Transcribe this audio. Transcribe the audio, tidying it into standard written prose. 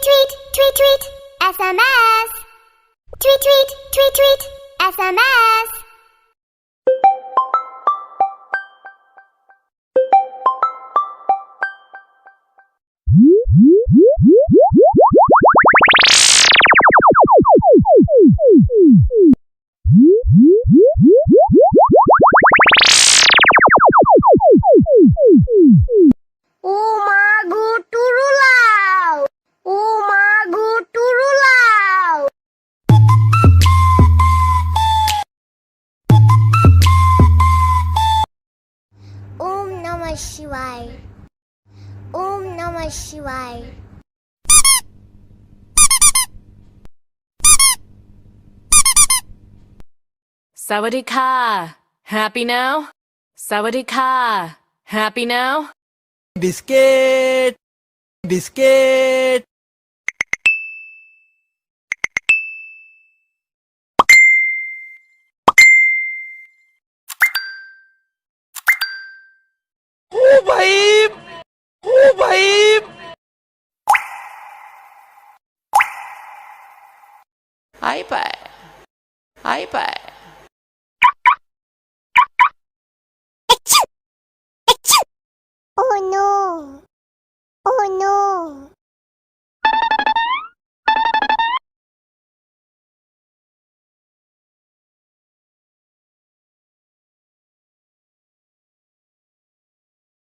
tweet, tweet, tweet, SMS. Tweet, tweet, tweet, tweet, SMS. Shivaya. Om Namah Shivaya. Sawadee-ka. Happy now? Sawadee-ka. Happy now? Biscuit! Biscuit! Oh भाई! Oh भाई! iPad. iPad.